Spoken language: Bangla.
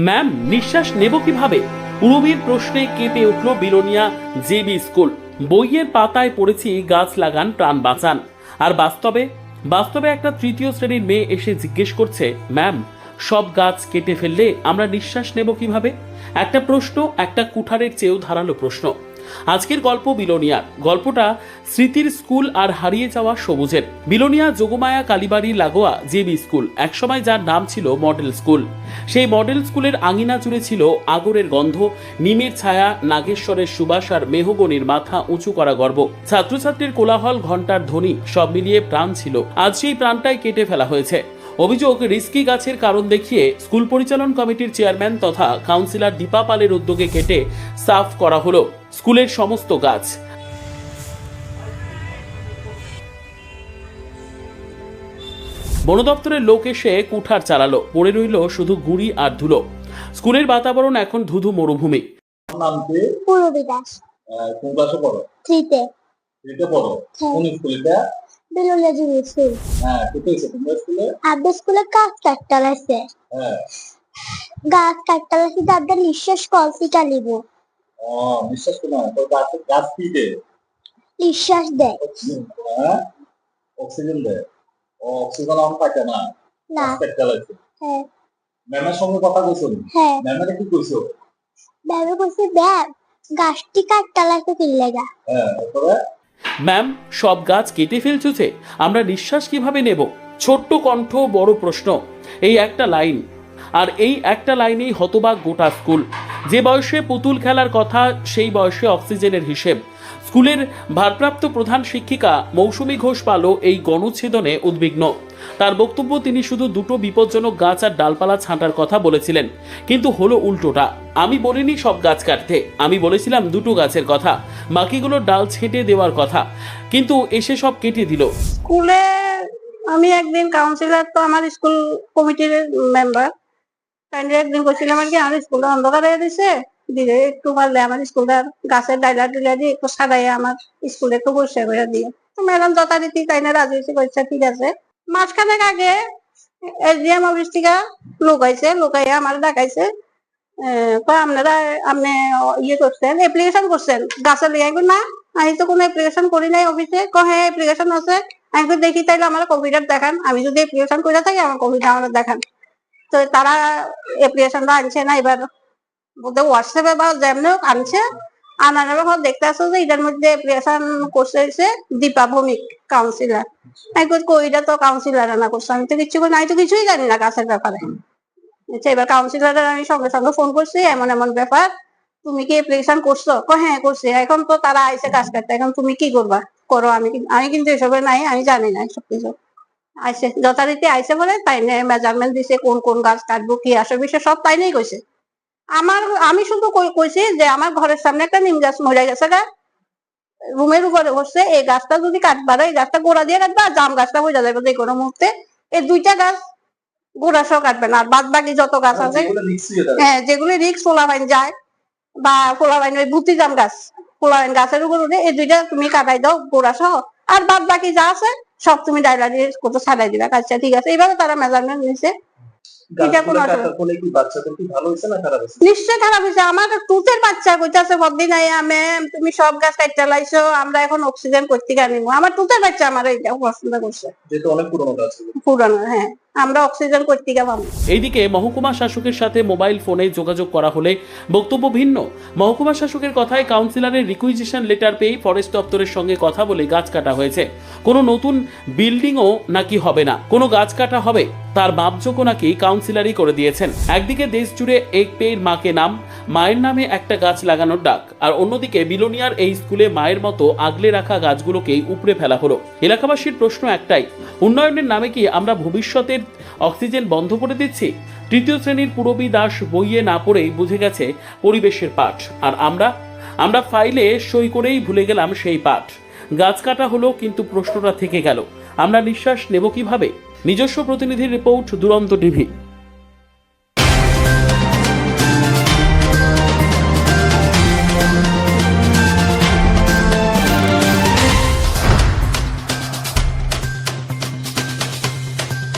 ম্যাম, নিঃশ্বাস নেব কিভাবে? পূরবীর প্রশ্নে কেঁপে উঠল বিলোনিয়া জেবি স্কুল। বইয়ের পাতায় পড়েছি গাছ লাগান প্রাণ বাঁচান, আর বাস্তবে বাস্তবে একটা তৃতীয় শ্রেণীর মেয়ে এসে জিজ্ঞেস করছে, ম্যাম, সব গাছ কেটে ফেললে আমরা নিঃশ্বাস নেব কিভাবে? একটা প্রশ্ন, একটা কুঠারের চেয়েও ধারালো প্রশ্ন। আজকের গল্প বিলোনিয়ার। গল্পটা স্মৃতির স্কুল আর হারিয়ে যাওয়া সবুজের। বিলোনিয়া যোগমায়া কালীবাড়ি লাগোয়া জেবি স্কুল, একসময় যার নাম ছিল মডেল স্কুল। সেই মডেল স্কুলের আঙিনা জুড়ে ছিল আগরের গন্ধ, নিমের ছায়া, নাগেশ্বরের সুবাস আর মেহগনির মাথা উঁচু করা গর্ব। ছাত্রছাত্রীর কোলাহল, ঘণ্টার ধ্বনি, সব মিলিয়ে প্রাণ ছিল। আজ সেই প্রাণটাই কেটে ফেলা হয়েছে। অভিযোগ, রিস্কি গাছের কারণ দেখিয়ে স্কুল পরিচালন কমিটির চেয়ারম্যান তথা কাউন্সিলর দীপা পালের উদ্যোগে কেটে সাফ করা হলো স্কুলের সমস্ত গাছ। বন দপ্তরের লোক এসে কুঠার চালালো, পড়ে রইল শুধু গুড়ি আর ধুলো। স্কুলের বাতাবরণ এখন ধুধু মরুভূমি। নাম কি? পূরবী দাস। কোন ক্লাসে পড়ো? 3 তে। 3 তে পড়ো? কোন স্কুলে? Belonia JB school. হ্যাঁ, কোথায় আছে তোমার স্কুলে? আব্বা স্কুলে গাছ কাটতে লাগছে। হ্যাঁ, গাছ কাটতে লাগছে, দাদা নিঃশ্বাস কলসি চালিব। ও নিঃশ্বাস না, তো গাছ কি দেয়? নিঃশ্বাস দেয়। হ্যাঁ, অক্সিজেন দেয়। ও অক্সিজেন অন থাকে না, না। কাটতে লাগছে। হ্যাঁ। ম্যামের সঙ্গে কথা কইছো? হ্যাঁ। ম্যামের কি কইছো? ম্যামে কইছে, "ব্যাগ গাছটি কাটতে লাগছে কি লাগা?" হ্যাঁ, তারপরে ম্যাম, সব গাছ কেটে ফেলছো যে, আমরা নিঃশ্বাস কিভাবে নেব? ছোট্ট কণ্ঠ, বড় প্রশ্ন। এই একটা লাইন, আর এই একটা লাইনেই হতবাক গোটা স্কুল। যে বয়সে পুতুল খেলার কথা, সেই বয়সে অক্সিজেনের হিসেব। স্কুলের ভারপ্রাপ্ত প্রধান শিক্ষিকা মৌসুমী ঘোষ পালও এই গণচ্ছেদনে উদ্বিগ্ন। তার বক্তব্য, তিনি শুধু দুটো বিপজ্জনক গাছ আর ডালপালা ছাঁটার কথা বলেছিলেন, কিন্তু হলো উল্টোটা। আমি বলিনি সব গাছ কাটতে, আমি বলেছিলাম দুটো গাছের কথা, বাকিগুলোর ডাল ছেঁটে দেওয়ার কথা, কিন্তু এসে সব কেটে দিল। স্কুলে আমি একদিন কাউন্সিলর, তো আমার স্কুল কমিটির মেম্বার, একদিন বলছিলাম আর কি, আমার স্কুলটা অন্ধকার হয়ে দিছে, দিলে একটু পারলে আমার স্কুলটা গাছের ডাইলা টিলা দিয়ে একটু সাদাইয়া আমার স্কুলে একটু পরিষ্কার করে দিয়ে। তো ম্যাডাম যথারীতি তাই না রাজি হয়েছে, বলছে ঠিক আছে। মাঝখানেক আগে এসডিএম অফিস থেকে লোক আইছে, লোকাইয়া আমার ডাকাইছে, আপনারা আপনি ইয়ে করছেন, অ্যাপ্লিকেশন করছেন গাছের লিয়ে? না, আমি তো কোনো অ্যাপ্লিকেশন করি নাই অফিসে। হ্যাঁ অ্যাপ্লিকেশন আছে। আমি তো দেখি, তাইলে আমার কম্পিউটার দেখান, আমি যদি অ্যাপ্লিকেশন করে থাকি আমার কম্পিউটার আমার দেখান। তো তারা অ্যাপ্লিকেশনটা আনছে না, এবার বলতে হোয়াটসঅ্যাপে বা যেমনি আনছে, আনার পর দেখতে আসছে যে এটার মধ্যে অ্যাপ্লিকেশন করছে হচ্ছে দীপা ভৌমিক, কাউন্সিলর। আমি এটা তো কাউন্সিলর না করছে, আমি তো কিছু করি না, আমি তো কিছুই জানি না গাছের ব্যাপারে। আচ্ছা, এবার কাউন্সিলরের আমি সঙ্গে সঙ্গে ফোন করছি, এমন এমন ব্যাপার, তুমি কি অ্যাপ্লিকেশন করছো? হ্যাঁ করছি। এখন তো তারা আইসে গাছ কাটতে, এখন তুমি কি করবা করো, আমি কিন্তু এসবের নাই, আমি জানি না এসব কিছু। আইসে যথারীতি আইসে বলে তাই নিয়ে মেজারমেন্ট দিছে, কোন কোন গাছ কাটবো, কি আসবে বিষয় সব তাই নিয়ে কইছে। আমি শুধু কইছি যে আমার ঘরের সামনে একটা নিম গাছ মরে গেছে গা, রুমের উপরে বসছে, এই গাছটা যদি কাটবা, এই গাছটা গোড়া দিয়ে কাটবা, আর জাম গাছটা বোঝা যাবে যে কোনো মুহূর্তে। এই দুইটা গাছ গোড়া সহ কাটবেন, আর বাদ বাকি যত গাছ আছে, হ্যাঁ যেগুলি রিক্স, ফোলাবাইন যায় বা ফোলাবাইন ওই ভুতি জাম গাছ, ফোলাবাইন গাছের উপর উঠে, এই দুইটা তুমি কাটাই দাও গোড়া সহ, আর বাদ বাকি যা আছে সব তুমি ডাইলা দিয়ে কোথাও ছাড়াই দিবা। আচ্ছা ঠিক আছে। এইভাবে তারা মেজারমেন্ট নিছে। নিশ্চয় খারাপ হয়েছে। আমার টুতের বাচ্চা কইতাছে বদিন ম্যাম তুমি সব গাছ কাটতে লাইছো, আমরা এখন অক্সিজেন করতে আনিবো। আমার টুতের বাচ্চা আমার এইটা পছন্দ করছে, যেহেতু অনেক পুরনো গাছ, পুরনো। হ্যাঁ, আমরা অক্সিজেন করতে পাবো। এইদিকে মহকুমা শাসকের সাথে মোবাইল ফোনে যোগাযোগ করা হলে বক্তব্য ভিন্ন। মহকুমা শাসকের কথায়, কাউন্সিলরের রিকুইজিশন লেটার পেয়ে ফরেস্ট দপ্তরের সঙ্গে কথা বলে গাছ কাটা হয়েছে। কোনো নতুন বিল্ডিংও নাকি হবে না, কোনো গাছ কাটা হবে তার মাপযোগ্য নাকি কাউন্সিলরই করে দিয়েছেন। একদিকে দেশ জুড়ে এক পেয়ের মাকে নাম, মায়ের নামে একটা গাছ লাগানোর ডাক, আর অন্যদিকে বিলোনিয়ার এই স্কুলে মায়ের মতো আগলে রাখা গাছগুলোকেই উপড়ে ফেলা হলো। এলাকাবাসীর প্রশ্ন একটাই, উন্নয়নের নামে কি আমরা ভবিষ্যতের অক্সিজেন বন্ধ করে দিচ্ছি? তৃতীয় শ্রেণীর পূরবী দাস বইয়ে না পড়েই বুঝে গেছে পরিবেশের পাঠ, আর আমরা ফাইলে সই করেই ভুলে গেলাম সেই পাঠ। গাছ কাটা হলো, কিন্তু প্রশ্নটা থেকে গেল, আমরা নিঃশ্বাস নেব কিভাবে? নিজস্ব প্রতিনিধির রিপোর্ট, দুরন্ত টিভি।